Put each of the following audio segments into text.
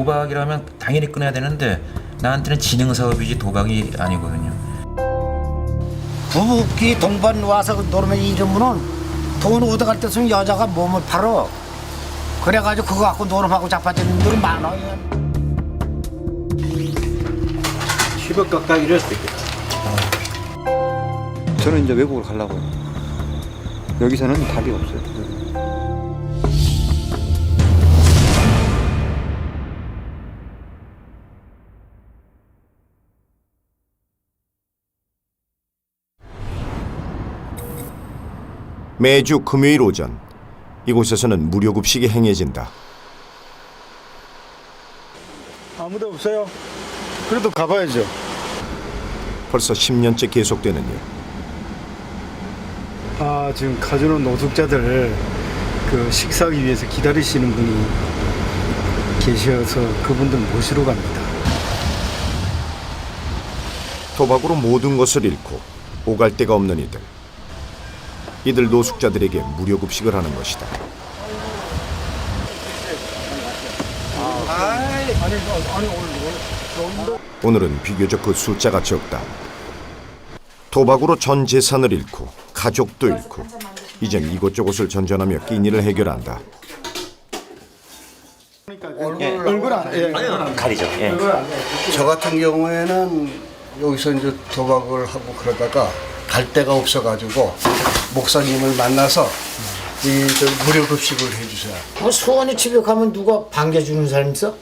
도박이라면 당연히 끊어야 되는데 나한테는 진흥 사업이지 도박이 아니거든요. 부부끼 동반 와서 놀면 이러면은 돈 얻어갈 때 쓰면 여자가 몸을 팔어. 그래가지고 그거 갖고 노름하고 자빠지는 분들이 많아요. 10억 가까이 이럴 수 있겠다. 저는 이제 외국으로 가려고요. 여기서는 답이 없어요. 매주 금요일 오전 이곳에서는 무료 급식이 행해진다. 아무도 없어요. 그래도 가봐야죠. 벌써 10년째 계속되는 일. 지금 가주노 노숙자들 그 식사하기 위해서 기다리시는 분이 계셔서 그분들 모시러 갑니다. 도박으로 모든 것을 잃고 오갈 데가 없는 이들. 이들 노숙자들에게 무료 급식을 하는 것이다. 오늘은 비교적 그 숫자가 적다. 도박으로 전 재산을 잃고 가족도 잃고 이젠 이곳저곳을 전전하며 끼니를 해결한다. 얼굴 안 가리죠. 예. 저 같은 경우에는 여기서 이제 도박을 하고 그러다가 갈 데가 없어가지고 목사님을 만나서 저 무료 급식을 해주세요. 수원이 집에 가면 누가 반겨주는 사람 있어?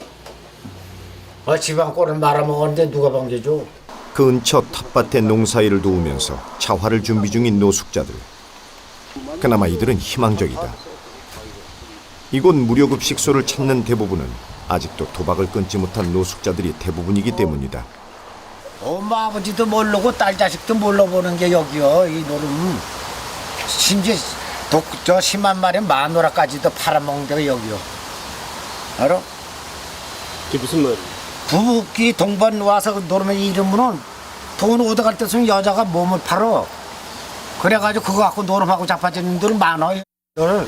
집안 꼴을 말아먹었는데 누가 반겨줘? 근처 텃밭에 농사일을 도우면서 차화를 준비 중인 노숙자들. 그나마 이들은 희망적이다. 이곳 무료급식소를 찾는 대부분은 아직도 도박을 끊지 못한 노숙자들이 대부분이기 때문이다. 엄마 아버지도 모르고 딸 자식도 몰라보는 게 여기요. 이 노름. 심지어 저 심한 말에 마누라까지도 팔아먹는 데가 여기요. 알아? 그게 무슨 말? 부부끼 동반 와서 놀면 이러면은 돈 얻어갈 때 쓰면 여자가 몸을 팔어. 그래가지고 그거 갖고 노름하고 자빠지는 분들이 많아요.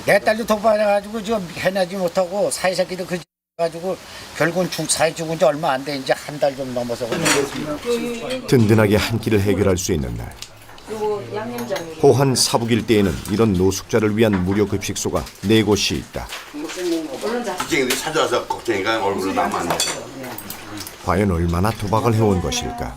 내 딸도 도박해가지고 지금 해내지 못하고 사이새끼도 그 가지고 결국은 사이 죽은 지 얼마 안 돼. 이제 한 달 좀 넘어서. 든든하게 한 끼를 해결할 수 있는 날. 호환 사북 일대에는 이런 노숙자를 위한 무료 급식소가 4곳이 있다. 직장인들이 찾아와서 걱정이니까 얼굴로 나면 안 돼. 과연 얼마나 도박을 해온 것일까?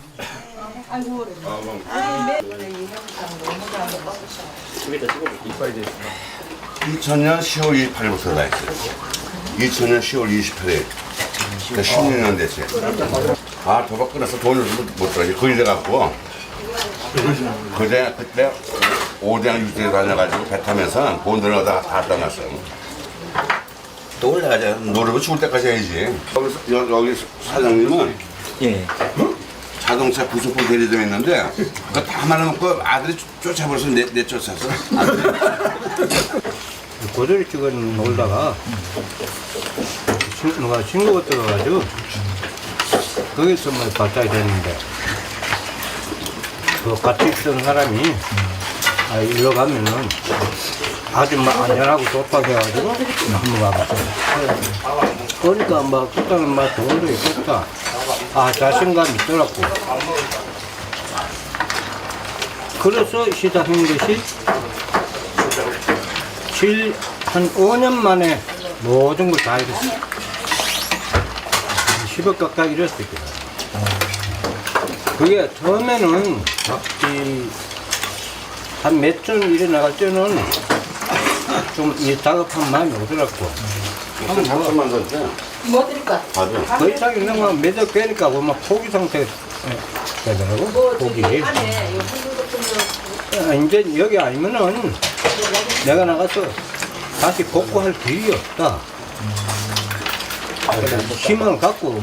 2000년 10월 28일부터 나 했어요. 2000년 10월 28일. 그러니까 16년 됐어요. 도박 끊어서 돈을 못 들어가지. 거의 돼갖고. 그때 5대양 6대에 다녀가지고 배 타면서 본들을 다 떠났어요. 또 올라가자. 노래를 죽을 때까지 해야지. 여기 사장님은 자동차 부속품 대리점 있는데 그거 다 말아먹고 아들이 쫓아버려서 내쫓았어. 고조리 찍어 놀다가 누가 친구가 들어가지고 거기서 뭐 발작이 됐는데 그 같이 있던 사람이 일로 가면은 아주 막 안전하고 좋다고 해가지고 한번 가봤어요. 그러니까 막 그때는 막 돈도 있었다. 자신감이 있더라고. 그래서 시작한 것이 한 5년 만에 모든 걸 다 잃었어. 10억 가까이 잃었을 거야. 그게 처음에는 한 몇 전 일에 나갈 때는 좀 이 다급한 마음이 오더라고. 잠깐만 던져. 뭐 드릴까? 맞아. 더 이상 있는 건 매적 되니까 막 포기 상태 되더라고. 포기. 이제 여기 아니면은 내가 나가서 다시 복구할 길이 없다. 희망을 갖고.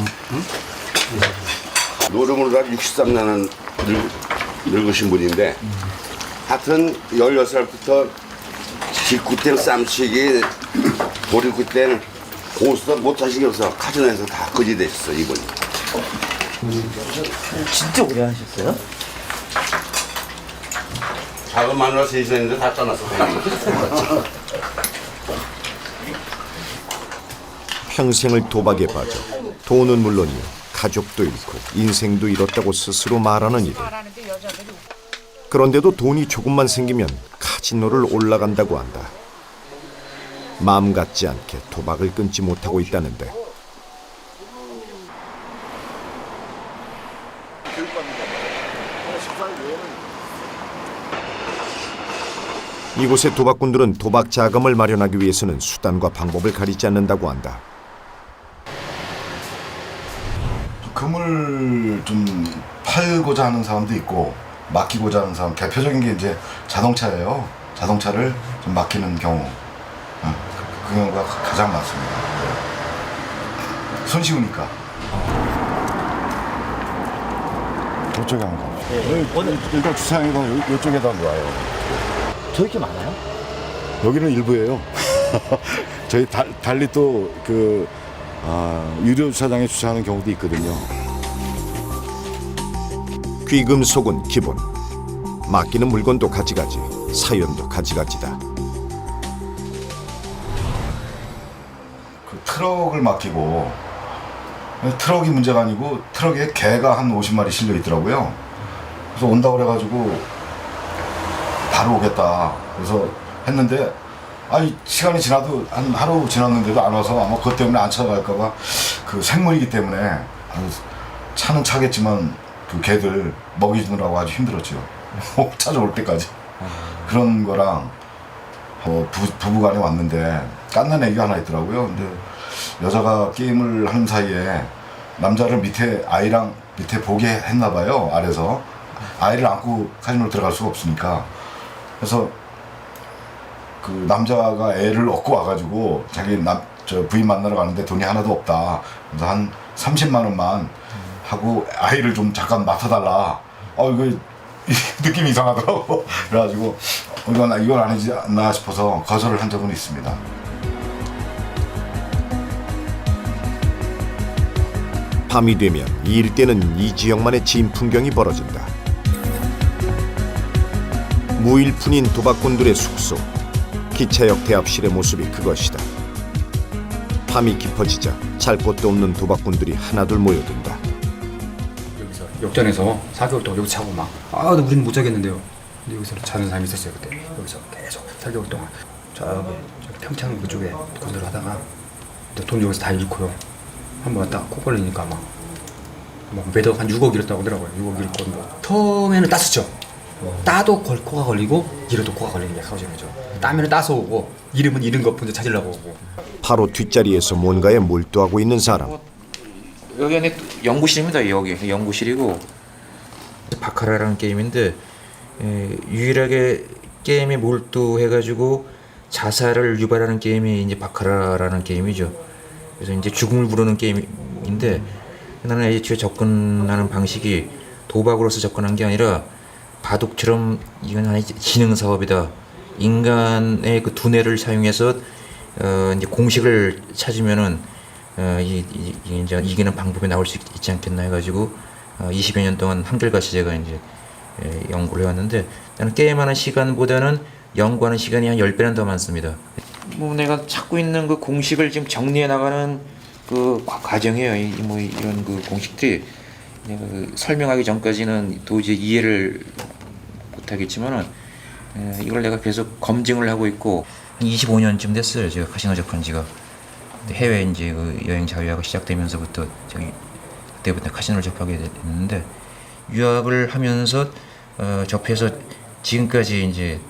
노름으로 다 63년은 늙으신 분인데 하여튼 16살부터 직구땡 쌈치기 보리구땡 고스톱 못하시게 없어 카지노에서 다 거지 되셨어 이분이. 진짜 오래 하셨어요? 작은 마누라 셋이 있는데 다 떠났어. 평생을 도박에 빠져 돈은 물론이요, 가족도 잃고 인생도 잃었다고 스스로 말하는 이들. 그런데도 돈이 조금만 생기면 카지노를 올라간다고 한다. 마음 같지 않게 도박을 끊지 못하고 있다는데 이곳의 도박꾼들은 도박 자금을 마련하기 위해서는 수단과 방법을 가리지 않는다고 한다. 금을 좀 팔고자 하는 사람도 있고 맡기고자 하는 사람, 대표적인 게 이제 자동차예요. 자동차를 좀 맡기는 경우, 그 경우가 가장 많습니다. 손쉬우니까. 이쪽에 한 거. 일단 주차장에다 이쪽에다 놓아요. 저렇게 많아요? 여기는 일부예요. 저희 달리 또 유료 주차장에 주차하는 경우도 있거든요. 귀금속은 기본, 맡기는 물건도 가지가지, 사연도 가지가지다. 그 트럭을 맡기고, 트럭이 문제가 아니고 트럭에 개가 한 50마리 실려 있더라고요. 그래서 온다고 그래가지고 바로 오겠다. 그래서 했는데 아니 시간이 지나도 한 하루 지났는데도 안 와서 아마 그것 때문에 안 찾아갈까봐 그 생물이기 때문에 차는 차겠지만 그 개들 먹이느라고 아주 힘들었죠. 찾아올 때까지. 그런 거랑 부부간에 왔는데 깐난 애기가 하나 있더라고요. 근데 여자가 게임을 하는 사이에 남자를 아이랑 밑에 보게 했나 봐요. 아래서 아이를 안고 카지노를 들어갈 수가 없으니까. 그래서 그 남자가 애를 얻고 와가지고 자기 부인 만나러 가는데 돈이 하나도 없다. 그래서 한 30만 원만 하고 아이를 좀 잠깐 맡아달라. 이거 느낌이 이상하더라고. 그래가지고 이건 아니지 않나 싶어서 거절을 한 적은 있습니다. 밤이 되면 이 일대는 이 지역만의 진풍경이 벌어진다. 무일푼인 도박꾼들의 숙소, 기차역 대합실의 모습이 그것이다. 밤이 깊어지자 잘 곳도 없는 도박꾼들이 하나둘 모여든다. 여기서 역전해서 4개월 동안 여기서 자고 우리는 못 자겠는데요. 근데 여기서 자는 사람이 있었어요 그때. 여기서 계속 4개월 동안 저기 평창 그쪽에 거주를 하다가 돈 여기서 다 잃고요. 한번 딱 코 걸리니까 매덕 한 6억 잃었다고 하더라고요. 6억 잃고 처음에는 땄었죠. 따도 코가 걸리고 잃어도 코가 걸리는 게 가오징어죠. 따면은 따서 오고 잃으면 잃은 것 먼저 찾으려고 오고. 바로 뒷자리에서 뭔가에 몰두하고 있는 사람. 여기 연구실입니다. 여기 연구실이고 바카라라는 게임인데 유일하게 게임에 몰두해가지고 자살을 유발하는 게임이 이제 바카라라는 게임이죠. 그래서 이제 죽음을 부르는 게임인데 나는 애초에 접근하는 방식이 도박으로서 접근한 게 아니라 바둑처럼 이건 하나의 지능 사업이다. 인간의 그 두뇌를 사용해서 이제 공식을 찾으면은 이제 이기는 방법이 나올 수 있지 않겠나 해가지고 20여 년 동안 한결같이 제가 이제 연구를 해왔는데 나는 게임하는 시간보다는 연구하는 시간이 한 10배는 더 많습니다. 내가 찾고 있는 그 공식을 지금 정리해 나가는 그 과정이에요. 이런 그 공식들이 내가 설명하기 전까지는 도저히 이해를 못하겠지만은 이걸 내가 계속 검증을 하고 있고 25년쯤 됐어요. 제가 카지노 접한 지가. 해외 이제 그 여행 자유화가 시작되면서부터 그때부터 카지노를 접하게 됐는데 유학을 하면서 접해서 지금까지 이제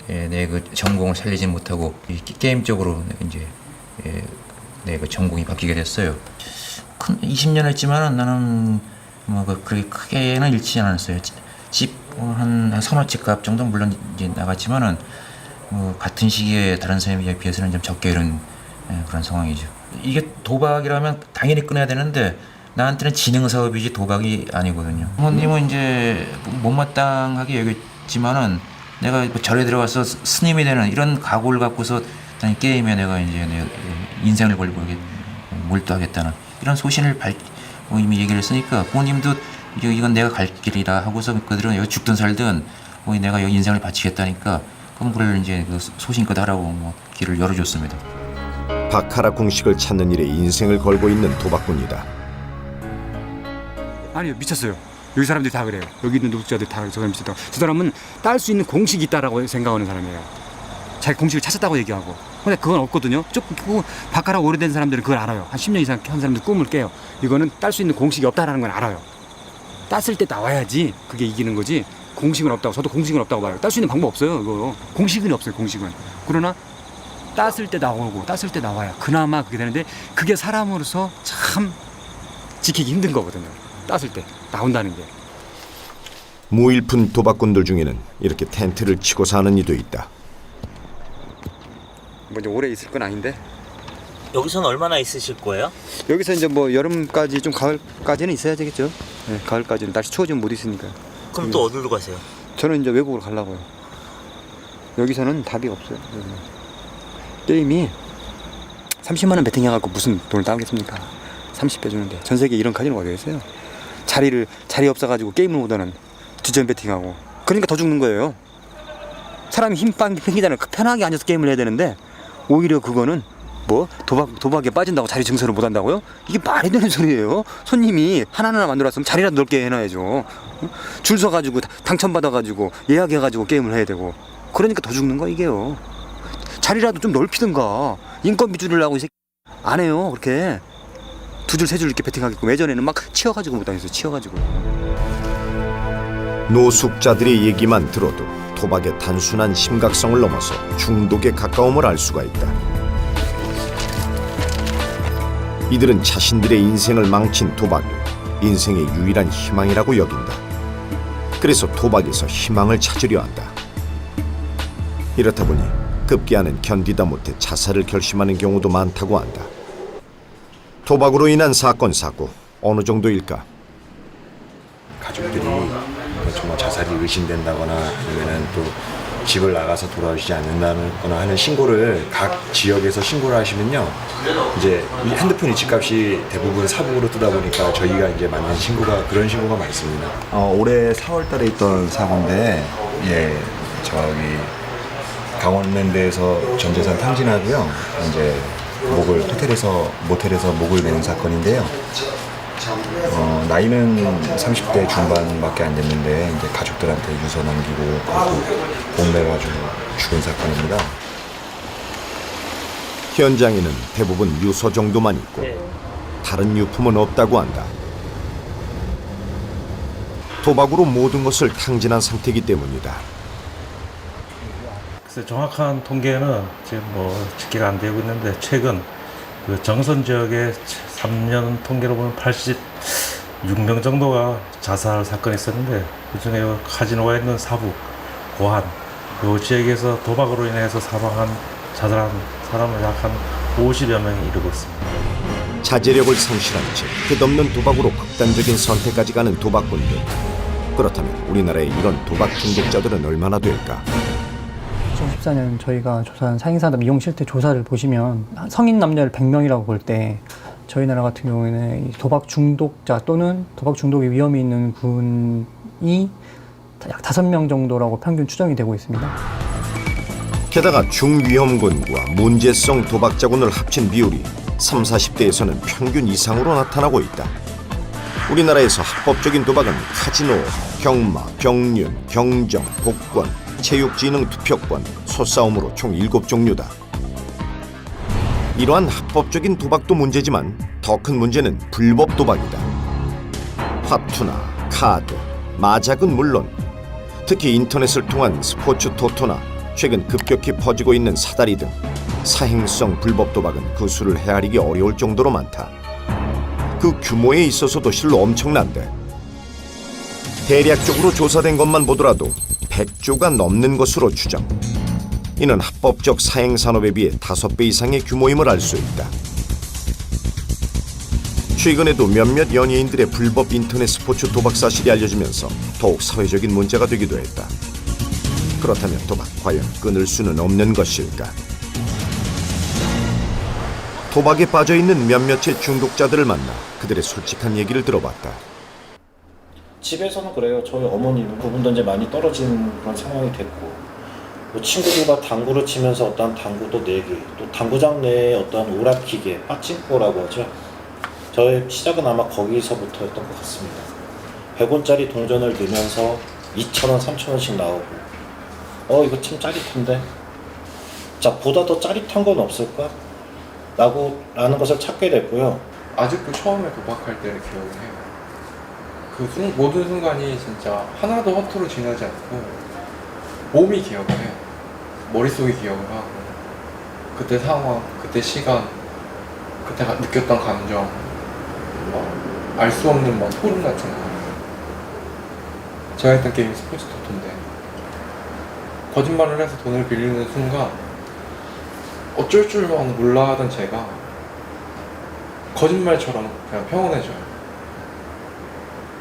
내 그 전공을 살리지 못하고 게임 쪽으로 이제 내 그 전공이 바뀌게 됐어요. 20년 했지만은 나는 그렇게 크게는 잃지 않았어요. 집 한 서너 채 값 정도 물론 이제 나갔지만은 같은 시기에 다른 사람에 비해서는 좀 적게 잃은 그런 상황이죠. 이게 도박이라면 당연히 끊어야 되는데 나한테는 지능 사업이지 도박이 아니거든요. 부모님은 이제 못마땅하게 여겼지만은 내가 절에 들어가서 스님이 되는 이런 각오를 갖고서 게임에 내가 이제 내 인생을 걸고 몰두하겠다는 이런 소신을 이미 얘기를 했으니까 부모님도 이건 내가 갈 길이라 하고서 그들은 여기 죽든 살든 내가 여기 인생을 바치겠다니까 그럼 그걸 이제 그 소신껏 하라고 길을 열어줬습니다. 바카라 공식을 찾는 일에 인생을 걸고 있는 도박꾼이다. 아니요, 미쳤어요. 여기 사람들이 다 그래요. 여기 있는 노숙자들이 다 저 사람 미쳤다고. 저 사람은 딸 수 있는 공식이 있다라고 생각하는 사람이에요. 자기 공식을 찾았다고 얘기하고. 근데 그건 없거든요. 그 바카라 오래된 사람들은 그걸 알아요. 한 10년 이상 한 사람들 꿈을 깨요. 이거는 딸 수 있는 공식이 없다라는 건 알아요. 땄을 때 나와야지 그게 이기는 거지. 공식은 없다고. 저도 공식은 없다고 봐요. 딸 수 있는 방법 없어요. 이거 공식은 없어요. 공식은. 그러나 땄을 때 나오고 땄을 때 나와야 그나마 그게 되는데, 그게 사람으로서 참 지키기 힘든 거거든요. 땄을 때 나온다는 게. 무일푼 도박꾼들 중에는 이렇게 텐트를 치고 사는 이도 있다. 뭐 이제 오래 있을 건 아닌데, 여기서는 얼마나 있으실 거예요? 여기서 이제 뭐 여름까지 좀 가을까지는 있어야 되겠죠. 네, 가을까지는 날씨 추워지면 못 있으니까. 그럼 또 어디로 가세요? 저는 이제 외국으로 가려고요. 여기서는 답이 없어요. 게임이 30만 원 베팅해갖고 무슨 돈을 따겠습니까? 30배 주는데. 전 세계 이런 카지노가 어디 있어요? 자리 없어가지고 게임을 못하는 주전 베팅하고. 그러니까 더 죽는 거예요. 사람이 힘 팽기잖아요. 편하게 앉아서 게임을 해야 되는데, 오히려 그거는 뭐 도박에 빠진다고 자리 증설을 못 한다고요? 이게 말이 되는 소리예요. 손님이 하나하나 만들었으면 자리라도 넓게 해놔야죠. 줄 서가지고 당첨받아가지고 예약해가지고 게임을 해야 되고. 그러니까 더 죽는 거 이게요. 자리라도 좀 넓히든가. 인건비 줄이려고 이 새끼 안 해요. 그렇게 2줄 3줄 이렇게 베팅하게끔. 예전에는 막 치워가지고 못 다녔어요. 치워가지고. 노숙자들의 얘기만 들어도 도박의 단순한 심각성을 넘어서 중독에 가까움을 알 수가 있다. 이들은 자신들의 인생을 망친 도박을 인생의 유일한 희망이라고 여긴다. 그래서 도박에서 희망을 찾으려 한다. 이렇다 보니 급기야는 견디다 못해 자살을 결심하는 경우도 많다고 한다. 도박으로 인한 사건, 사고 어느 정도일까? 가족들이 정말 자살이 의심된다거나 아니면 또 집을 나가서 돌아오시지 않는다거나 하는 신고를 각 지역에서 신고를 하시면요, 이제 이 핸드폰 집값이 대부분 사북으로 뜨다 보니까 저희가 이제 맞는 신고가, 그런 신고가 많습니다. 올해 4월달에 있던 사고인데, 저기 강원랜드에서 전 재산 탕진하고요, 이제 모텔에서 목을 매는 사건인데요. 나이는 30대 중반밖에 안 됐는데 이제 가족들한테 유서 남기고 그것도 공매가지고 죽은 사건입니다. 현장에는 대부분 유서 정도만 있고 다른 유품은 없다고 한다. 도박으로 모든 것을 탕진한 상태이기 때문이다. 그래서 정확한 통계는 지금 뭐 집계가 안 되고 있는데, 최근 그 정선 지역의 3년 통계로 보면 86명 정도가 자살 사건이 있었는데, 그중에 카지노가 있는 사북, 고한 이 지역에서 도박으로 인해서 자살한 사람은 약 한 50여 명이 이르고 있습니다. 자제력을 상실한 채 끝없는 도박으로 극단적인 선택까지 가는 도박꾼들. 그렇다면 우리나라의 이런 도박 중독자들은 얼마나 될까? 2014년 저희가 조사한 사행사담 이용 실태 조사를 보시면 성인 남녀를 100명이라고 볼 때 저희 나라 같은 경우에는 도박 중독자 또는 도박 중독의 위험이 있는 분이 약 5명 정도라고 평균 추정이 되고 있습니다. 게다가 중위험군과 문제성 도박자군을 합친 비율이 30, 40대에서는 평균 이상으로 나타나고 있다. 우리나라에서 합법적인 도박은 카지노, 경마, 경륜, 경정, 복권, 체육진흥 투표권, 소싸움으로 총 7종류다. 이러한 합법적인 도박도 문제지만 더 큰 문제는 불법 도박이다. 화투나 카드, 마작은 물론 특히 인터넷을 통한 스포츠 토토나 최근 급격히 퍼지고 있는 사다리 등 사행성 불법 도박은 그 수를 헤아리기 어려울 정도로 많다. 그 규모에 있어서도 실로 엄청난데, 대략적으로 조사된 것만 보더라도 100조가 넘는 것으로 추정. 이는 합법적 사행산업에 비해 5배 이상의 규모임을 알 수 있다. 최근에도 몇몇 연예인들의 불법 인터넷 스포츠 도박 사실이 알려지면서 더욱 사회적인 문제가 되기도 했다. 그렇다면 도박 과연 끊을 수는 없는 것일까? 도박에 빠져있는 몇몇의 중독자들을 만나 그들의 솔직한 얘기를 들어봤다. 집에서는 그래요. 저희 어머니는 그분도 이제 많이 떨어진 그런 상황이 됐고, 뭐 친구들과 당구를 치면서 어떤 당구도 내기, 또 당구장 내에 어떤 오락기계, 빠찡코라고 하죠. 저의 시작은 아마 거기서부터였던 것 같습니다. 100원짜리 동전을 넣으면서 2,000원, 3,000원씩 나오고 이거 참 짜릿한데 자 보다 더 짜릿한 건 없을까? 라는 것을 찾게 됐고요. 아직도 처음에 도박할 때를 기억을 해요. 모든 순간이 진짜 하나도 허투루 지나지 않고 몸이 기억을 해요. 머릿속이 기억을 하고 그때 상황, 그때 시간, 그때 느꼈던 감정, 알 수 없는 소름 같은 거. 제가 했던 게임이 스포츠 토토인데 거짓말을 해서 돈을 빌리는 순간 어쩔 줄만 몰라 하던 제가 거짓말처럼 그냥 평온해져요.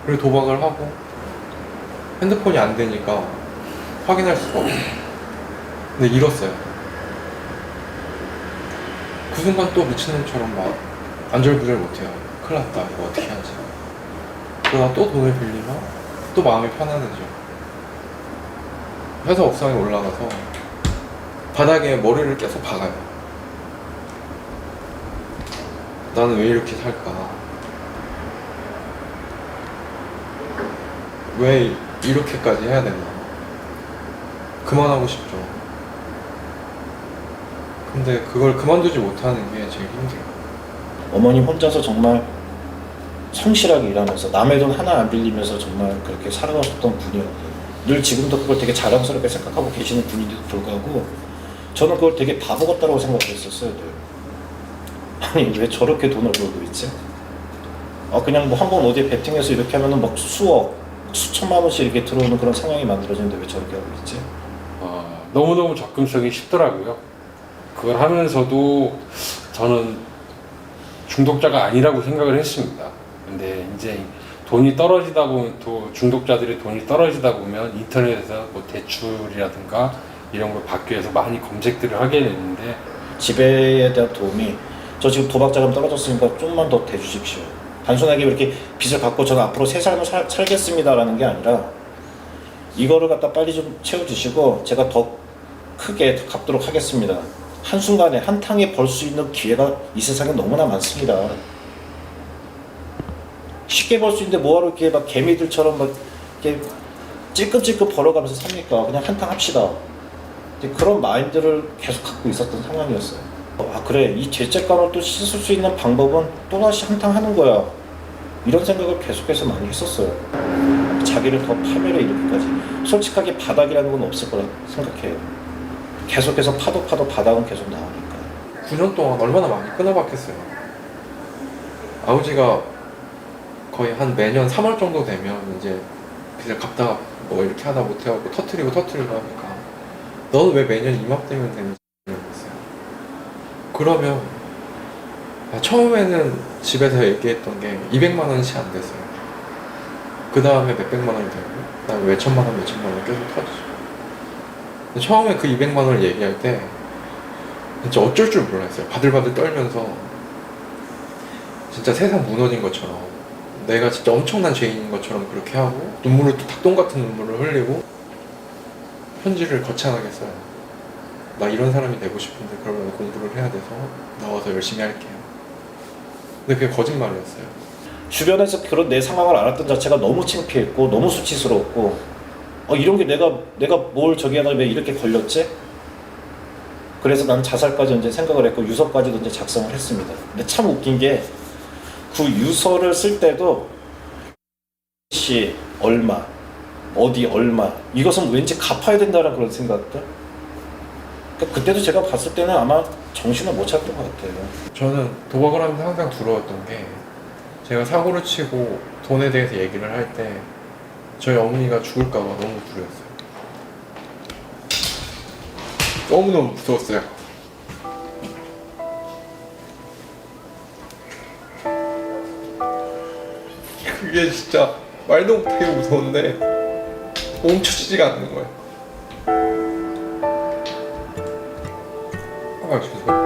그리고 도박을 하고 핸드폰이 안 되니까 확인할 수가 없어요. 근데 잃었어요. 그 순간 또 미친놈처럼 막 안절부절 못해요. 큰일 났다, 이거 어떻게 하지. 그러다 또 돈을 빌리면 또 마음이 편안해져. 회사 옥상에 올라가서 바닥에 머리를 계속 박아요. 나는 왜 이렇게 살까? 왜 이렇게까지 해야 되나? 그만하고 싶죠. 근데 그걸 그만두지 못하는 게 제일 힘들어요. 어머니 혼자서 정말 성실하게 일하면서 남의 돈 하나 안 빌리면서 정말 그렇게 살아가셨던 분이었고요. 늘 지금도 그걸 되게 자랑스럽게 생각하고 계시는 분인데도 불구하고 저는 그걸 되게 바보 같다고 생각했었어요. 늘. 아니 왜 저렇게 돈을 벌고 있지? 그냥 뭐 한 번 어디에 베팅해서 이렇게 하면은 막 수억, 수천만 원씩 이렇게 들어오는 그런 상황이 만들어지는데 왜 저렇게 하고 있지? 너무너무 접근성이 쉽더라고요. 그걸 하면서도 저는 중독자가 아니라고 생각을 했습니다. 근데 이제 돈이 떨어지다 보면 또 중독자들의 돈이 떨어지다 보면 인터넷에서 뭐 대출이라든가 이런 걸 받기 위해서 많이 검색들을 하게 되는데 지배에 대한 도움이 저 지금 도박 자금 떨어졌으니까 좀만 더 대주십시오. 단순하게 이렇게 빚을 갚고 저는 앞으로 새 삶을 살겠습니다라는 게 아니라 이거를 갖다 빨리 좀 채워주시고 제가 더 크게 갚도록 하겠습니다. 한순간에 한탕에 벌 수 있는 기회가 이 세상에 너무나 많습니다. 쉽게 벌 수 있는데 뭐하러 이렇게 막 개미들처럼 막 이렇게 찔끔찔끔 벌어가면서 삽니까? 그냥 한탕 합시다. 그런 마인드를 계속 갖고 있었던 상황이었어요. 그래 이 죄책감을 또 씻을 수 있는 방법은 또다시 한탕 하는 거야. 이런 생각을 계속해서 많이 했었어요. 자기를 더 파멸에 이르기까지. 솔직하게 바닥이라는 건 없을 거라 생각해요. 계속해서 파도 바닥은 계속 나오니까. 9년 동안 얼마나 많이 끊어박혔어요. 아버지가 거의 한 매년 3월 정도 되면 이제 빚을 갚다가 뭐 이렇게 하다 못해갖고 터트리고 하니까 너는 왜 매년 이맘때면 되는지 모르겠어요. 그러면 처음에는 집에서 얘기했던 게 200만 원씩 안 됐어요. 그 다음에 몇백만 원이 되고 그 다음에 몇천만 원 계속 터지죠. 처음에 그 200만 원을 얘기할 때 진짜 어쩔 줄 몰랐어요. 바들바들 떨면서 진짜 세상 무너진 것처럼 내가 진짜 엄청난 죄인인 것처럼 그렇게 하고 눈물을 또 닭똥 같은 눈물을 흘리고 편지를 거창하게 써요. 나 이런 사람이 되고 싶은데 그러면 공부를 해야 돼서 나와서 열심히 할게요. 근데 그게 거짓말이었어요. 주변에서 그런 내 상황을 알았던 자체가 너무 창피했고 너무 수치스러웠고 이런 게 내가 뭘 저기 하다 왜 이렇게 걸렸지? 그래서 나는 자살까지 이제 생각을 했고 유서까지도 이제 작성을 했습니다. 근데 참 웃긴 게 그 유서를 쓸 때도 시 얼마 어디 얼마 이것은 왠지 갚아야 된다는 그런 생각들. 그러니까 그때도 제가 봤을 때는 아마 정신을 못 차렸던 것 같아요. 저는 도박을 하면서 항상 두려웠던 게 제가 사고를 치고 돈에 대해서 얘기를 할 때 저희 어머니가 죽을까 봐 너무 두려웠어요. 너무너무 무서웠어요. 그게 진짜 말도 못하게 무서운데 멈춰지지가 않는 거예요. 죄송해요.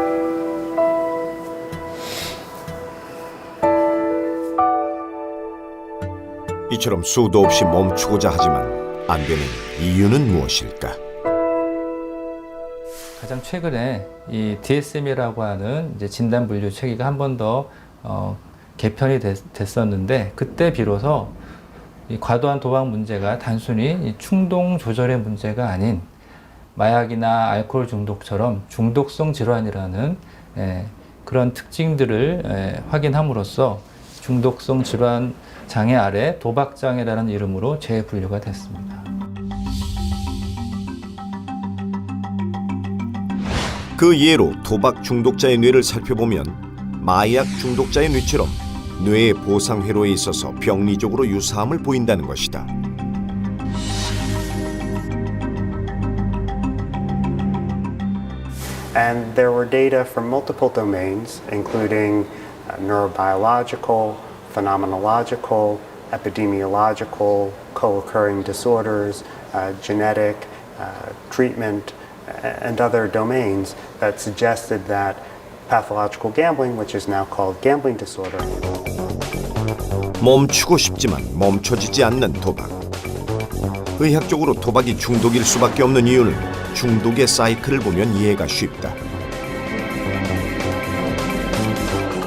이처럼 수도 없이 멈추고자 하지만 안 되는 이유는 무엇일까? 가장 최근에 이 DSM이라고 하는 이제 진단 분류 체계가 한 번 더 개편이 됐었는데 그때 비로소 이 과도한 도박 문제가 단순히 이 충동 조절의 문제가 아닌 마약이나 알코올 중독처럼 중독성 질환이라는 그런 특징들을 확인함으로써 중독성 질환 장애 아래 도박 장애라는 이름으로 재분류가 됐습니다. 그 예로 도박 중독자의 뇌를 살펴보면 마약 중독자의 뇌처럼 뇌의 보상 회로에 있어서 병리적으로 유사함을 보인다는 것이다. And there were data from multiple domains, including neurobiological, phenomenological, epidemiological, co-occurring disorders, genetic, treatment, and other domains that suggested that pathological gambling, which is now called gambling disorder. 멈추고 싶지만 멈춰지지 않는 도박. 의학적으로 도박이 중독일 수밖에 없는 이유는 중독의 사이클을 보면 이해가 쉽다.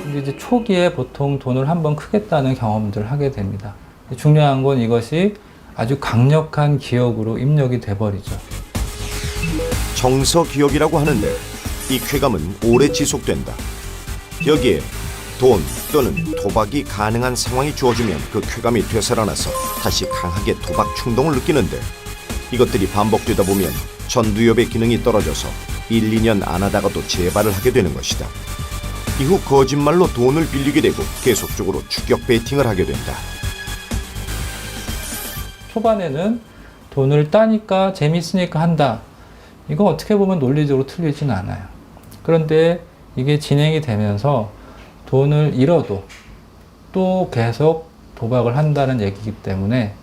근데 이제 초기에 보통 돈을 한번 크겠다는 경험들을 하게 됩니다. 중요한 건 이것이 아주 강력한 기억으로 입력이 돼버리죠. 정서 기억이라고 하는데 이 쾌감은 오래 지속된다. 여기에 돈 또는 도박이 가능한 상황이 주어지면 그 쾌감이 되살아나서 다시 강하게 도박 충동을 느끼는데 이것들이 반복되다 보면 전두엽의 기능이 떨어져서 1, 2년 안 하다가도 재발을 하게 되는 것이다. 이후 거짓말로 돈을 빌리게 되고 계속적으로 추격 베이팅을 하게 된다. 초반에는 돈을 따니까 재밌으니까 한다. 이거 어떻게 보면 논리적으로 틀리진 않아요. 그런데 이게 진행이 되면서 돈을 잃어도 또 계속 도박을 한다는 얘기이기 때문에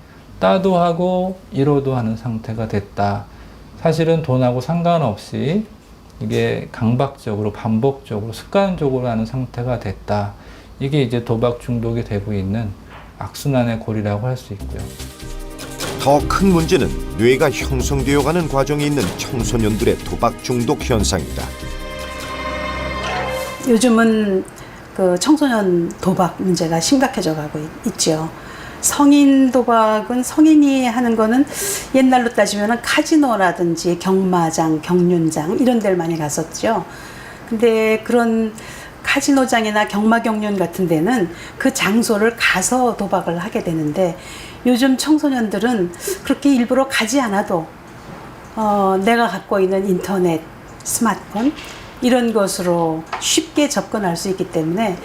따도 하고 잃어도 하는 상태가 됐다. 사실은 돈하고 상관없이 이게 강박적으로 반복적으로 습관적으로 하는 상태가 됐다. 이게 이제 도박 중독이 되고 있는 악순환의 고리라고 할 수 있고요. 더 큰 문제는 뇌가 형성되어 가는 과정에 있는 청소년들의 도박 중독 현상이다. 요즘은 그 청소년 도박 문제가 심각해져 가고 있죠. 성인 도박은 성인이 하는 거는 옛날로 따지면 카지노라든지 경마장, 경륜장 이런 데를 많이 갔었죠. 근데 그런 카지노장이나 경마 경륜 같은 데는 그 장소를 가서 도박을 하게 되는데 요즘 청소년들은 그렇게 일부러 가지 않아도 내가 갖고 있는 인터넷, 스마트폰 이런 것으로 쉽게 접근할 수 있기 때문에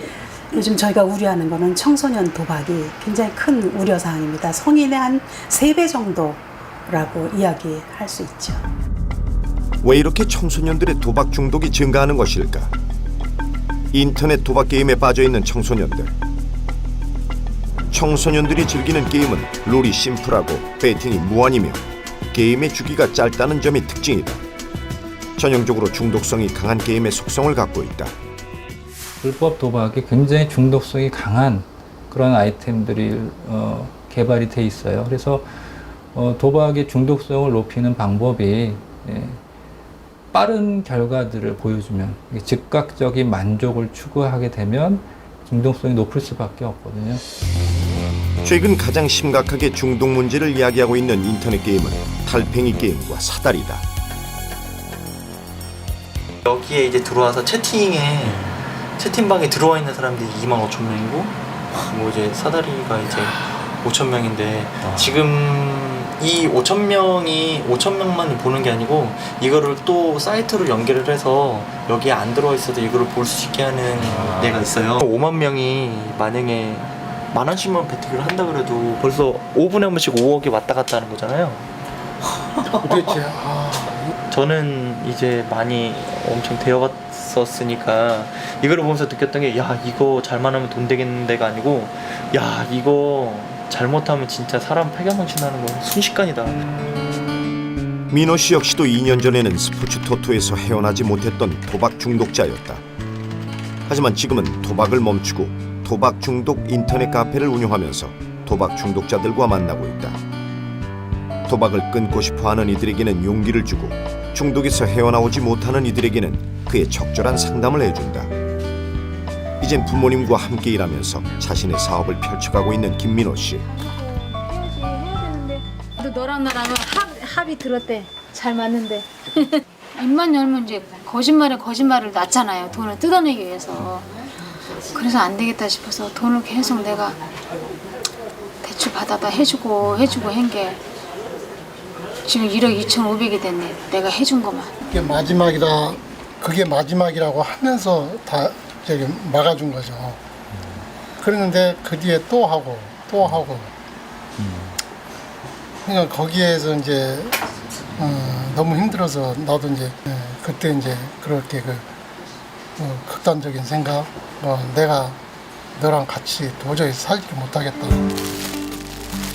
요즘 저희가 우려하는 거는 청소년 도박이 굉장히 큰 우려사항입니다. 성인의 한 3배 정도라고 이야기할 수 있죠. 왜 이렇게 청소년들의 도박 중독이 증가하는 것일까? 인터넷 도박 게임에 빠져있는 청소년들. 청소년들이 즐기는 게임은 룰이 심플하고 배팅이 무한이며 게임의 주기가 짧다는 점이 특징이다. 전형적으로 중독성이 강한 게임의 속성을 갖고 있다. 불법 도박이 굉장히 중독성이 강한 그런 아이템들이 개발이 돼 있어요. 그래서 도박의 중독성을 높이는 방법이 빠른 결과들을 보여주면 즉각적인 만족을 추구하게 되면 중독성이 높을 수밖에 없거든요. 최근 가장 심각하게 중독 문제를 이야기하고 있는 인터넷 게임은 달팽이 게임과 사다리다. 여기에 이제 들어와서 채팅방에 들어와 있는 사람들이 25,000명이고 뭐 이제 사다리가 이제 5,000명인데 지금 이 5,000명만이 보는 게 아니고 이거를 또 사이트로 연결을 해서 여기에 안 들어와 있어도 이거를 볼 수 있게 하는 데가 있어요. 5만 명이 만약에 10,000원씩만 베팅을 한다 그래도 벌써 5분에 한 번씩 5억이 왔다 갔다 하는 거잖아요. 도대체 저는 이제 많이 엄청 되어갔었으니까 이거를 보면서 느꼈던 게 야 이거 잘만 하면 돈 되겠는데가 아니고 야 이거 잘못하면 진짜 사람 폐경망신하는 건 순식간이다. 민호 씨 역시도 2년 전에는 스포츠 토토에서 헤어나지 못했던 도박 중독자였다. 하지만 지금은 도박을 멈추고 도박 중독 인터넷 카페를 운영하면서 도박 중독자들과 만나고 있다. 도박을 끊고 싶어하는 이들에게는 용기를 주고 중독에서 헤어나오지 못하는 이들에게는 그의 적절한 상담을 해준다. 이젠 부모님과 함께 일하면서 자신의 사업을 펼쳐가고 있는 김민호 씨. 너랑 나랑은 합이 들었대. 잘 맞는데. 입만 열면 이제 거짓말에 거짓말을 낳잖아요. 돈을 뜯어내기 위해서. 그래서 안 되겠다 싶어서 돈을 계속 내가 대출 받아다 해주고 한 게 지금 1억 2,500이 됐네. 내가 해준 것만. 이게 마지막이다. 그게 마지막이라고 하면서 다 저기 막아준 거죠. 그랬는데 그 뒤에 또 하고. 그러니까 거기에서 이제 너무 힘들어서 나도 이제 그때 이제 그렇게 극단적인 생각, 내가 너랑 같이 도저히 살지를 못하겠다.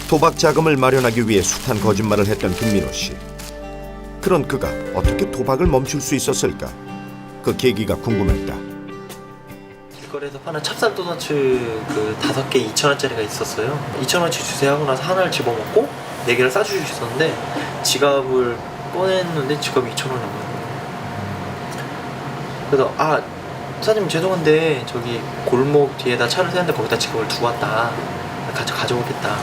도박 자금을 마련하기 위해 숱한 거짓말을 했던 김민호 씨. 그런 그가 어떻게 도박을 멈출 수 있었을까? 그 계기가 궁금했다. 길거리에서 파는 찹쌀 도너츠 그 5개 2,000원짜리가 있었어요. 2,000원치 주세요 하고 나서 하나를 집어먹고 4개를 싸주셨는데 지갑을 꺼냈는데 지갑이 2,000원인 거예요. 그래서 사장님 죄송한데 저기 골목 뒤에다 차를 세웠는데 거기다 지갑을 두고 왔다. 가져오겠다.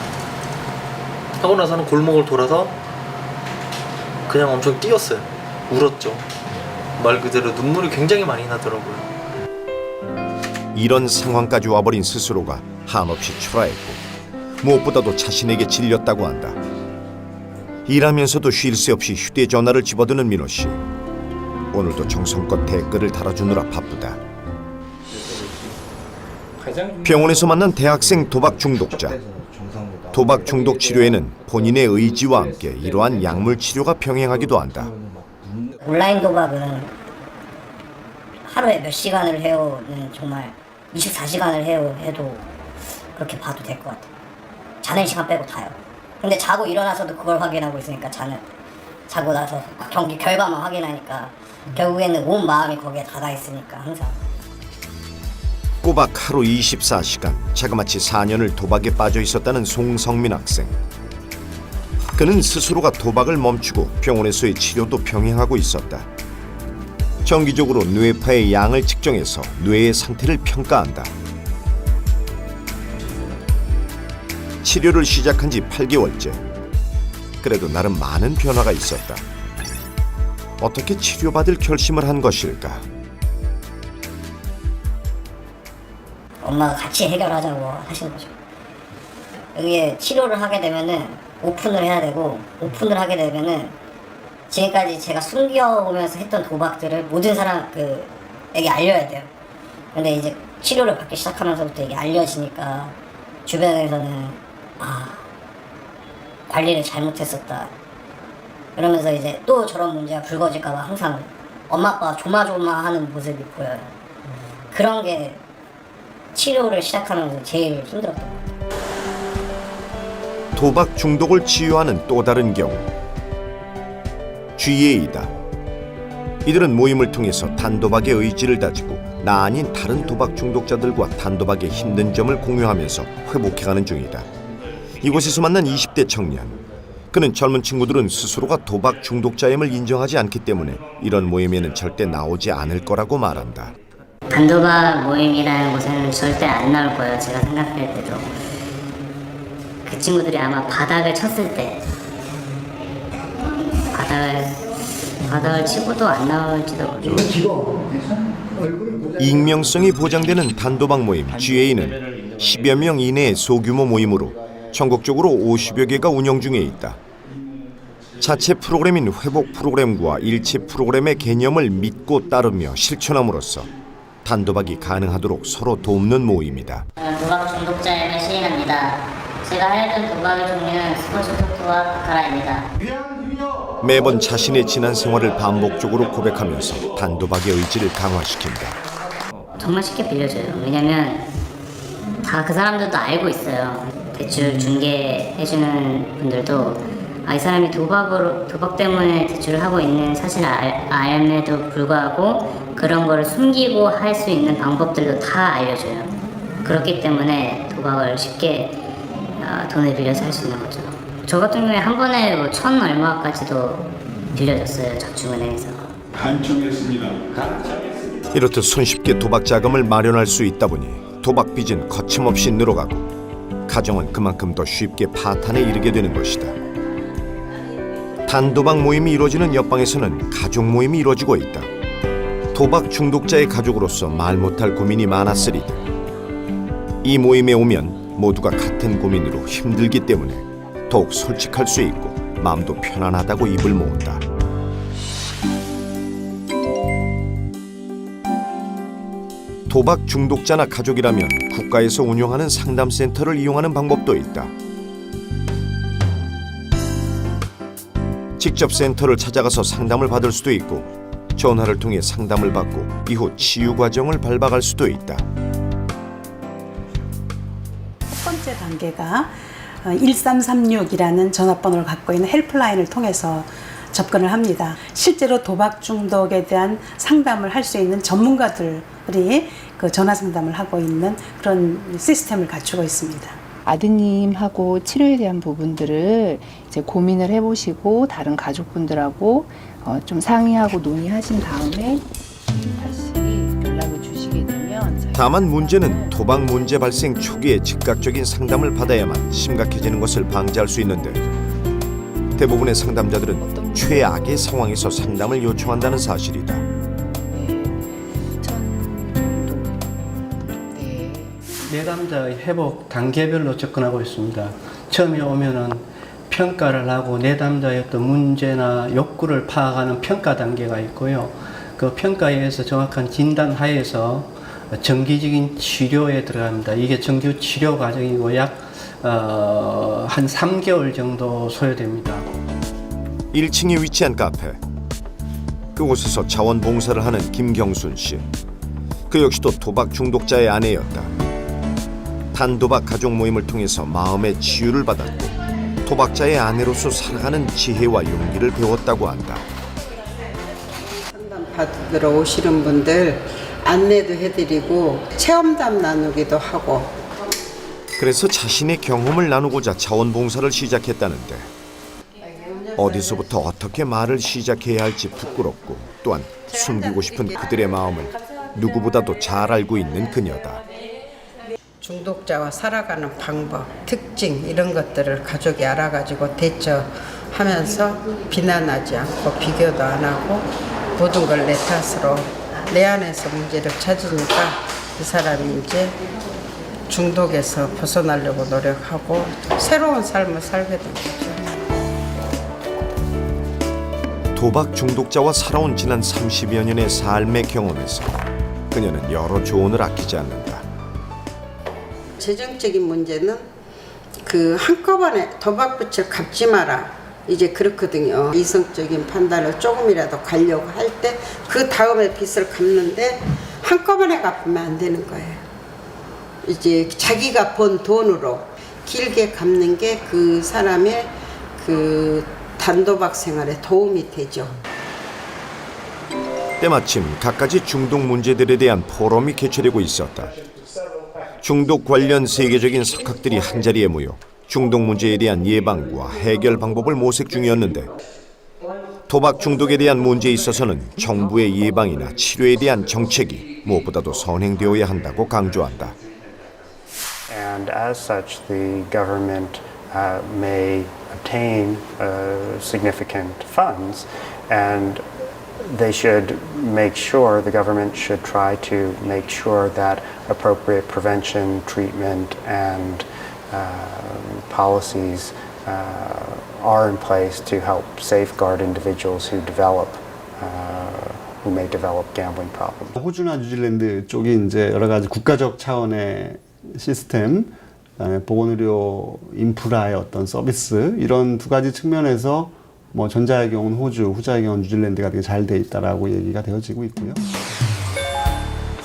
하고 나서는 골목을 돌아서 그냥 엄청 뛰었어요. 울었죠. 말 그대로 눈물이 굉장히 많이 나더라고요. 이런 상황까지 와버린 스스로가 한없이 초라했고 무엇보다도 자신에게 질렸다고 한다. 일하면서도 쉴 새 없이 휴대전화를 집어드는 민호 씨. 오늘도 정성껏 댓글을 달아주느라 바쁘다. 병원에서 만난 대학생 도박 중독자. 도박 중독 치료에는 본인의 의지와 함께 이러한 약물 치료가 병행하기도 한다. 온라인 도박은 하루에 몇 시간을 해요는 정말 24시간을 해요 해도 그렇게 봐도 될 것 같아요. 자는 시간 빼고 다요. 근데 자고 일어나서도 그걸 확인하고 있으니까 자고 나서 경기 결과만 확인하니까 결국에는 온 마음이 거기에 닫아 있으니까 항상. 꼬박 하루 24시간 자그마치 4년을 도박에 빠져 있었다는 송성민 학생. 그는 스스로가 도박을 멈추고 병원에서의 치료도 병행하고 있었다. 정기적으로 뇌파의 양을 측정해서 뇌의 상태를 평가한다. 치료를 시작한 지 8개월째. 그래도 나름 많은 변화가 있었다. 어떻게 치료받을 결심을 한 것일까? 엄마가 같이 해결하자고 하신 거죠. 여기에 치료를 하게 되면은 오픈을 해야 되고, 오픈을 하게 되면은 지금까지 제가 숨겨오면서 했던 도박들을 모든 사람에게 알려야 돼요. 근데 이제 치료를 받기 시작하면서부터 이게 알려지니까 주변에서는 관리를 잘못했었다. 그러면서 이제 또 저런 문제가 불거질까봐 항상 엄마 아빠가 조마조마하는 모습이 보여요. 그런 게 치료를 시작하면서 제일 힘들었던 것 같아요. 도박 중독을 치유하는 또 다른 경우. GA이다. 이들은 모임을 통해서 단도박의 의지를 다지고 나 아닌 다른 도박 중독자들과 단도박의 힘든 점을 공유하면서 회복해가는 중이다. 이곳에서 만난 20대 청년. 그는 젊은 친구들은 스스로가 도박 중독자임을 인정하지 않기 때문에 이런 모임에는 절대 나오지 않을 거라고 말한다. 단도박 모임이라는 곳에는 절대 안 나올 거예요. 제가 생각할 때도. 그 친구들이 아마 바닥을 쳤을 때 바닥을 치고도 안 나올지도 모르겠어요. 익명성이 보장되는 단도박 모임 GA는 10여 명 이내의 소규모 모임으로 전국적으로 50여 개가 운영 중에 있다. 자체 프로그램인 회복 프로그램과 일치 프로그램의 개념을 믿고 따르며 실천함으로써 단도박이 가능하도록 서로 돕는 모임이다. 도박 중독자임을 시인합니다. 제가 알려준 도박의 종류는 스포츠 토크와 바카라입니다. 매번 자신의 지난 생활을 반복적으로 고백하면서 단도박의 의지를 강화시킨다. 정말 쉽게 빌려줘요. 왜냐면 다 그 사람들도 알고 있어요. 대출 중개해주는 분들도 이 사람이 도박 때문에 대출을 하고 있는 사실을 알면에도 불구하고 그런 거를 숨기고 할 수 있는 방법들도 다 알려줘요. 그렇기 때문에 도박을 쉽게 돈을 빌려서 할 수 있는 거죠. 저 같은 경우에 한 번에 1,000 얼마까지도 빌려줬어요. 저축은행에서. 이렇듯 손쉽게 도박 자금을 마련할 수 있다 보니 도박 빚은 거침없이 늘어가고 가정은 그만큼 더 쉽게 파탄에 이르게 되는 것이다. 단도박 모임이 이루어지는 옆방에서는 가족 모임이 이루어지고 있다. 도박 중독자의 가족으로서 말 못할 고민이 많았으리다. 이 모임에 오면 모두가 같은 고민으로 힘들기 때문에 더욱 솔직할 수 있고 마음도 편안하다고 입을 모은다. 도박 중독자나 가족이라면 국가에서 운영하는 상담센터를 이용하는 방법도 있다. 직접 센터를 찾아가서 상담을 받을 수도 있고 전화를 통해 상담을 받고 이후 치유 과정을 밟아갈 수도 있다. 첫 번째 단계가 1336이라는 전화번호를 갖고 있는 헬프라인을 통해서 접근을 합니다. 실제로 도박 중독에 대한 상담을 할 수 있는 전문가들이 그 전화 상담을 하고 있는 그런 시스템을 갖추고 있습니다. 아드님하고 치료에 대한 부분들을 이제 고민을 해보시고 다른 가족분들하고 좀 상의하고 논의하신 다음에 다시 연락을 주시게 되면 다만 문제는 도박 문제 발생 초기에 즉각적인 상담을 받아야만 심각해지는 것을 방지할 수 있는데 대부분의 상담자들은 최악의 상황에서 상담을 요청한다는 사실이다. 내담자의 회복 단계별로 접근하고 있습니다. 처음에 오면은 평가를 하고 내담자의 어떤 문제나 욕구를 파악하는 평가 단계가 있고요. 그 평가에 의해서 정확한 진단 하에서 정기적인 치료에 들어갑니다. 이게 정규 치료 과정이고 약 한 3개월 정도 소요됩니다. 1층에 위치한 카페. 그곳에서 자원봉사를 하는 김경순 씨. 그 역시도 도박 중독자의 아내였다. 단도박 가족 모임을 통해서 마음의 치유를 받았고 도박자의 아내로서 살아가는 지혜와 용기를 배웠다고 한다. 상담 받으러 오시는 분들 안내도 해드리고 체험담 나누기도 하고. 그래서 자신의 경험을 나누고자 자원봉사를 시작했다는데 어디서부터 어떻게 말을 시작해야 할지 부끄럽고 또한 숨기고 싶은 그들의 마음을 누구보다도 잘 알고 있는 그녀다. 중독자와 살아가는 방법, 특징 이런 것들을 가족이 알아가지고 대처하면서 비난하지 않고 비교도 안 하고 모든 걸 내 탓으로 내 안에서 문제를 찾으니까 그 사람이 이제 중독에서 벗어나려고 노력하고 새로운 삶을 살게 된 거죠. 도박 중독자와 살아온 지난 30여 년의 삶의 경험에서 그녀는 여러 조언을 아끼지 않는다. 재정적인 문제는 그 한꺼번에 도박빚을 갚지 마라 이제 그렇거든요. 이성적인 판단을 조금이라도 가려고 할 때 그 다음에 빚을 갚는데 한꺼번에 갚으면 안 되는 거예요. 이제 자기가 번 돈으로 길게 갚는 게 그 사람의 그 단도박 생활에 도움이 되죠. 때마침 갖가지 중독 문제들에 대한 포럼이 개최되고 있었다. 중독 관련 세계적인 석학들이 한자리에 모여 중독 문제에 대한 예방과 해결 방법을 모색 중이었는데 도박 중독에 대한 문제에 있어서는 정부의 예방이나 치료에 대한 정책이 무엇보다도 선행되어야 한다고 강조한다. And as such, the government may obtain significant funds, and they should make sure, the government should try to make sure that appropriate prevention, treatment, and policies are in place to help safeguard individuals who may develop gambling problems. 호주나 뉴질랜드 쪽이 이제 여러 가지 국가적 차원의 시스템, 보건의료 인프라의 어떤 서비스 이런 두 가지 측면에서 뭐 전자의 경우는 호주, 후자의 경우는 뉴질랜드가 되게 잘 돼 있다라고 얘기가 되어지고 있고요.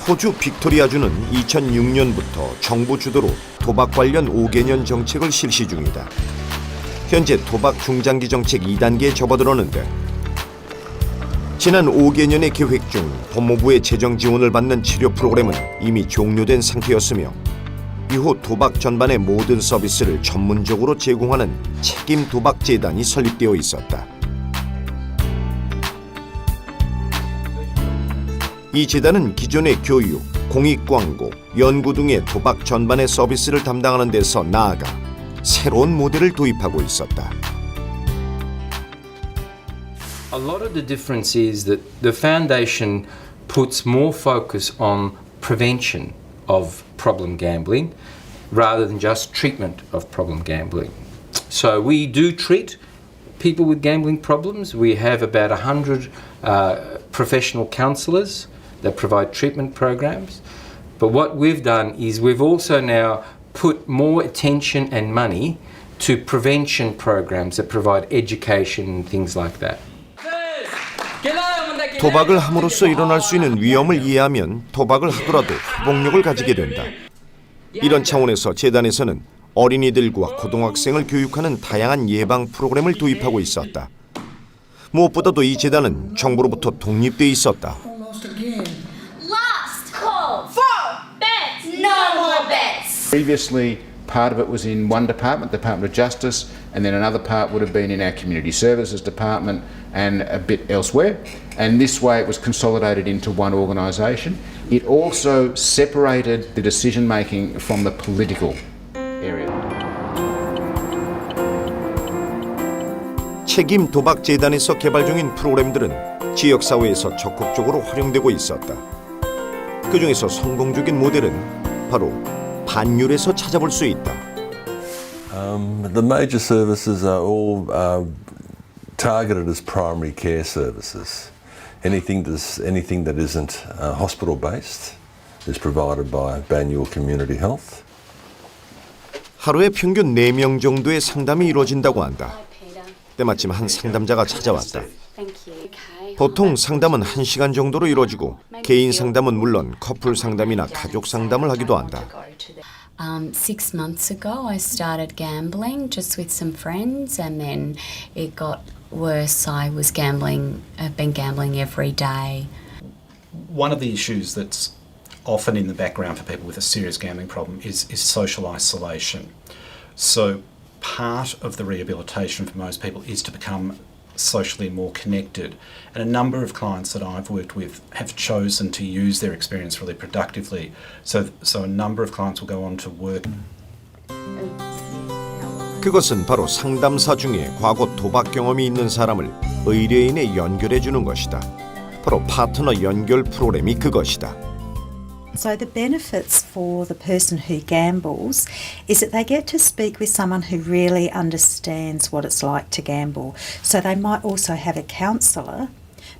호주 빅토리아주는 2006년부터 정부 주도로 도박 관련 5개년 정책을 실시 중이다. 현재 도박 중장기 정책 2단계에 접어들었는데 지난 5개년의 계획 중 법무부의 재정 지원을 받는 치료 프로그램은 이미 종료된 상태였으며 이후 도박 전반의 모든 서비스를 전문적으로 제공하는 책임 도박 재단이 설립되어 있었다. 이 재단은 기존의 교육, 공익광고, 연구 등의 도박 전반의 서비스를 담당하는 데서 나아가 새로운 모델을 도입하고 있었다. A lot of the difference is that the foundation puts more focus on prevention of problem gambling rather than just treatment of problem gambling. So we do treat people with gambling problems. We have about 100 professional counsellors that provide treatment programs. But what we've done is we've also now put more attention and money to prevention programs that provide education and things like that. 도박을 함으로써 일어날 수 있는 위험을 이해하면 도박을 하더라도 회복력을 가지게 된다. 이런 차원에서 재단에서는 어린이들과 고등학생을 교육하는 다양한 예방 프로그램을 도입하고 있었다. 무엇보다도 이 재단은 정부로부터 독립돼 있었다. Last call for bets. No more bets. Previously, part of it was in one department, the Department of Justice, and then another part would have been in our Community Services Department and a bit elsewhere. And this way it was consolidated into one organisation. It also separated the decision making from the political area. 책임 도박 재단에서 개발 중인 프로그램들은 지역 사회에서 적극적으로 활용되고 있었다. 그 중에서 성공적인 모델은 바로 반율에서 찾아볼 수 있다. The major services are all targeted as primary care services. Anything that isn't hospital based is provided by Banyule Community Health. 하루에 평균 4명 정도의 상담이 이루어진다고 한다. 때마침 한 상담자가 찾아왔다. 보통 상담은 1시간 정도로 이루어지고 개인 상담은 물론 커플 상담이나 가족 상담을 하기도 한다. 6 months ago I started gambling just with some friends and then it got worse. I've been gambling every day. One of the issues that's often in the background for people with a serious gambling problem is social isolation. So part of the rehabilitation for most people is to become socially more connected. And a number of clients that I've worked with have chosen to use their experience really productively. So a number of clients will go on to work. 그것은 바로 상담사 중에 과거 도박 경험이 있는 사람을 의뢰인에 연결해 주는 것이다. 바로 파트너 연결 프로그램이 그것이다. So the benefits for the person who gambles is that they get to speak with someone who really understands what it's like to gamble. So they might also have a counsellor,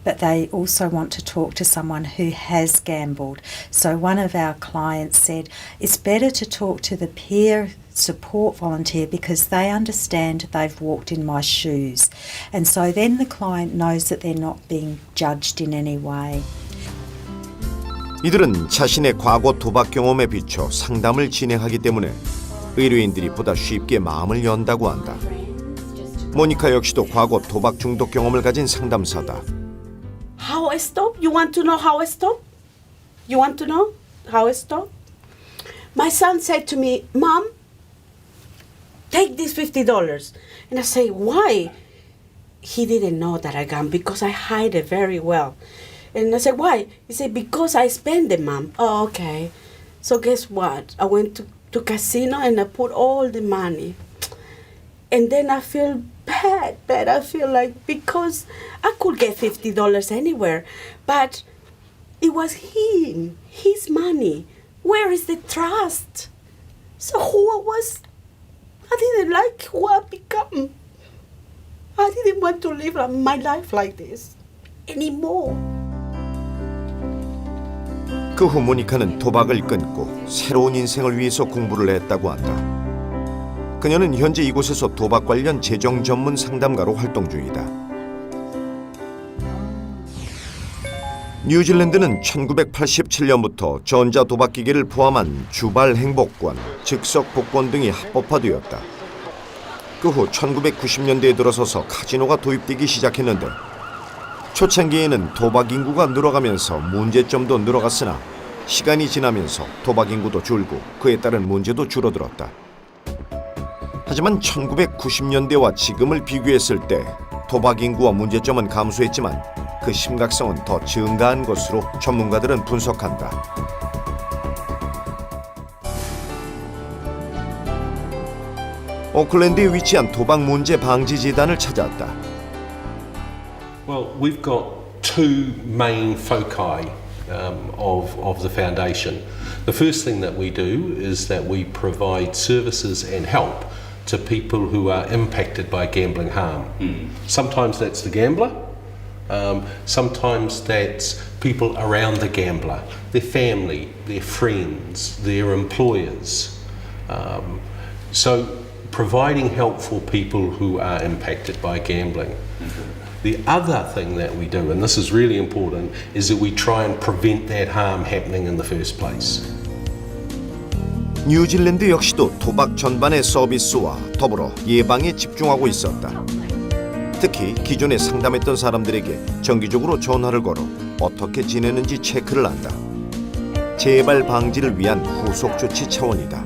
but they also want to talk to someone who has gambled. So one of our clients said, it's better to talk to the peer support volunteer because they understand they've walked in my shoes. And so then the client knows that they're not being judged in any way. 이들은 자신의 과거 도박 경험에 비춰 상담을 진행하기 때문에 의뢰인들이 보다 쉽게 마음을 연다고 한다. 모니카 역시도 과거 도박 중독 경험을 가진 상담사다. How I stop? You want to know how I stop? You want to know how I stop? My son said to me, Mom, take this $50. And I say, why? He didn't know that I gambled because I hide it very well. And I said, why? He said, because I spend it, Mom. Oh, okay. So guess what? I went to casino and I put all the money. And then I feel bad. I feel like because I could get $50 anywhere, but it was him, his money. Where is the trust? So who I was, I didn't like who I become. I didn't want to live my life like this anymore. 그 후 모니카는 도박을 끊고 새로운 인생을 위해서 공부를 했다고 한다. 그녀는 현재 이곳에서 도박 관련 재정 전문 상담가로 활동 중이다. 뉴질랜드는 1987년부터 전자 도박 기계를 포함한 주발 행복권, 즉석 복권 등이 합법화되었다. 그 후 1990년대에 들어서서 카지노가 도입되기 시작했는데 초창기에는 도박 인구가 늘어가면서 문제점도 늘어갔으나 시간이 지나면서 도박 인구도 줄고 그에 따른 문제도 줄어들었다. 하지만 1990년대와 지금을 비교했을 때 도박 인구와 문제점은 감소했지만 그 심각성은 더 증가한 것으로 전문가들은 분석한다. 오클랜드에 위치한 도박 문제 방지 재단을 찾았다. Well, we've got two main foci of the foundation. The first thing that we do is that we provide services and help to people who are impacted by gambling harm. Sometimes that's the gambler, sometimes that's people around the gambler, their family, their friends, their employers. So providing help for people who are impacted by gambling. The other thing that we do, and this is really important, is that we try and prevent that harm happening in the first place. 뉴질랜드 역시도 도박 전반의 서비스와 더불어 예방에 집중하고 있었다. 특히 기존에 상담했던 사람들에게 정기적으로 전화를 걸어 어떻게 지내는지 체크를 한다. 재발 방지를 위한 후속 조치 차원이다.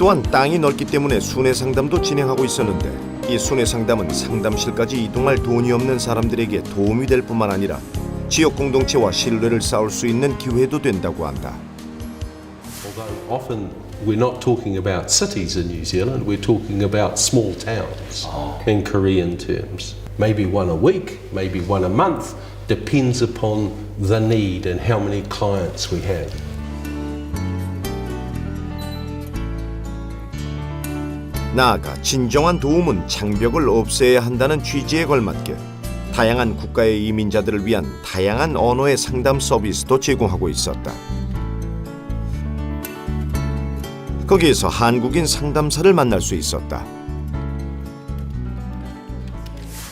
또한 땅이 넓기 때문에 순회 상담도 진행하고 있었는데 이 순회 상담은 상담실까지 이동할 돈이 없는 사람들에게 도움이 될 뿐만 아니라 지역 공동체와 신뢰를 쌓을 수 있는 기회도 된다고 한다. Although often we're not talking about cities in New Zealand, we're talking about small towns in Korean terms. Maybe one a week, maybe one a month, depends upon the need and how many clients we have. 나아가 진정한 도움은 장벽을 없애야 한다는 취지에 걸맞게 다양한 국가의 이민자들을 위한 다양한 언어의 상담 서비스도 제공하고 있었다. 거기에서 한국인 상담사를 만날 수 있었다.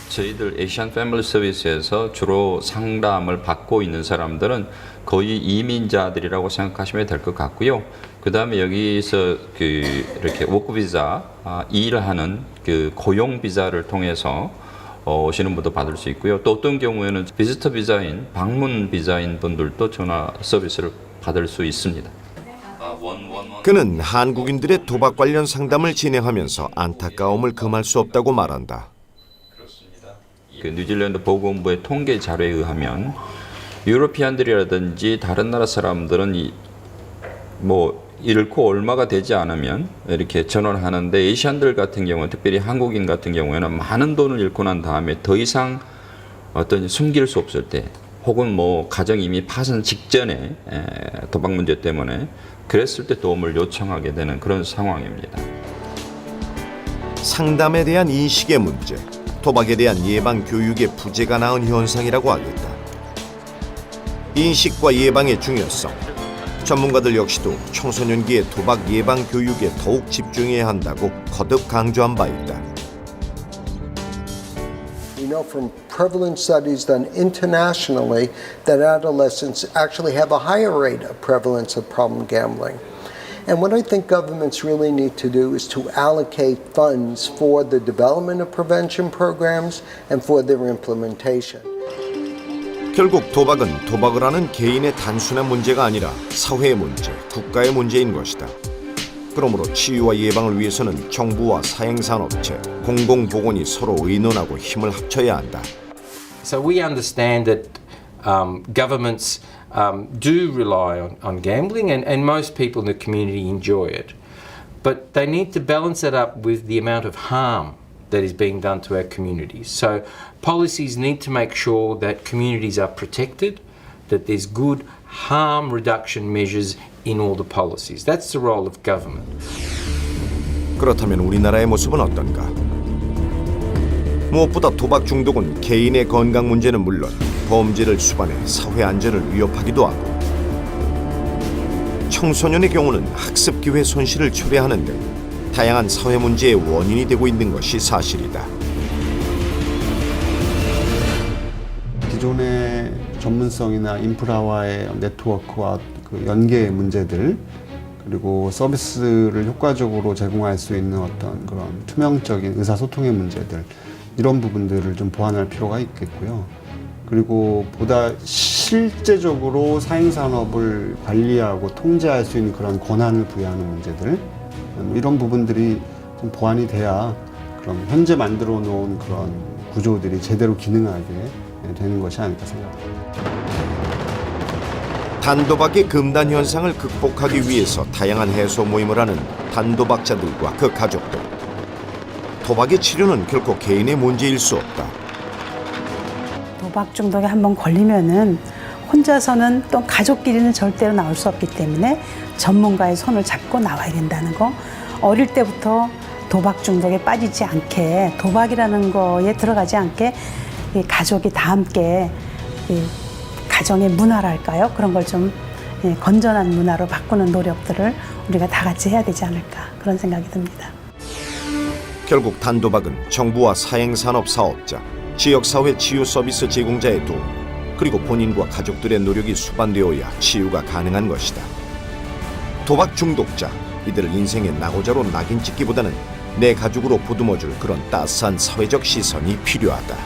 저희들 에이시안 패밀리 서비스에서 주로 상담을 받고 있는 사람들은 거의 이민자들이라고 생각하시면 될 것 같고요. 그 다음에 여기서 이렇게 워크 비자, 일하는 고용 비자를 통해서 오시는 분도 받을 수 있고요. 또 어떤 경우에는 비지터 비자인, 방문 비자인 분들도 전화 서비스를 받을 수 있습니다. 그는 한국인들의 도박 관련 상담을 진행하면서 안타까움을 금할 수 없다고 말한다. 뉴질랜드 보건부의 통계 자료에 의하면 유로피안들이라든지 다른 나라 사람들은 잃고 얼마가 되지 않으면 이렇게 전화를 하는데 에이시안들 같은 경우는 특별히 한국인 같은 경우에는 많은 돈을 잃고 난 다음에 더 이상 어떤 숨길 수 없을 때 혹은 가정이 이미 파산 직전에 도박 문제 때문에 그랬을 때 도움을 요청하게 되는 그런 상황입니다. 상담에 대한 인식의 문제, 도박에 대한 예방 교육의 부재가 낳은 현상이라고 하겠다. 인식과 예방의 중요성, 전문가들 역시도 청소년기의 도박 예방 교육에 더욱 집중해야 한다고 거듭 강조한 바 있다. We know from prevalence studies done internationally that adolescents actually have a higher rate of prevalence of problem gambling. And what I think governments really need to do is to allocate funds for the development of prevention programs and for their implementation. 결국 도박은 도박을 하는 개인의 단순한 문제가 아니라 사회의 문제, 국가의 문제인 것이다. 그러므로 치유와 예방을 위해서는 정부와 사행산업체, 공공보건이 서로 의논하고 힘을 합쳐야 한다. So we understand that governments do rely on gambling and most people in the community enjoy it. But they need to balance it up with the amount of harm that is being done to our communities. So policies need to make sure that communities are protected, that there's good harm reduction measures in all the policies. That's the role of government. 그렇다면 우리나라의 모습은 어떤가? 무엇보다 도박 중독은 개인의 건강 문제는 물론 범죄를 수반해 사회 안전을 위협하기도 하고 청소년의 경우는 학습 기회 손실을 초래하는 등 다양한 사회 문제의 원인이 되고 있는 것이 사실이다. 기존의 전문성이나 인프라와의 네트워크와 연계의 문제들 그리고 서비스를 효과적으로 제공할 수 있는 어떤 그런 투명적인 의사소통의 문제들 이런 부분들을 좀 보완할 필요가 있겠고요. 그리고 보다 실제적으로 사행산업을 관리하고 통제할 수 있는 그런 권한을 부여하는 문제들 이런 부분들이 좀 보완이 돼야 그럼 현재 만들어 놓은 그런 구조들이 제대로 기능하게 되는 것이 아닐까 생각합니다. 단도박의 금단 현상을 극복하기 위해서 다양한 해소 모임을 하는 단도박자들과 그 가족들. 도박의 치료는 결코 개인의 문제일 수 없다. 도박 중독에 한번 걸리면은 혼자서는 또 가족끼리는 절대로 나올 수 없기 때문에 전문가의 손을 잡고 나와야 된다는 거. 어릴 때부터 도박 중독에 빠지지 않게, 도박이라는 거에 들어가지 않게 이 가족이 다 함께 이 가정의 문화랄까요? 그런 걸 좀 건전한 문화로 바꾸는 노력들을 우리가 다 같이 해야 되지 않을까, 그런 생각이 듭니다. 결국 단도박은 정부와 사행산업 사업자, 지역사회 치유 서비스 제공자의 도움, 그리고 본인과 가족들의 노력이 수반되어야 치유가 가능한 것이다. 도박 중독자, 이들을 인생의 낙오자로 낙인 찍기보다는 내 가족으로 보듬어줄 그런 따스한 사회적 시선이 필요하다.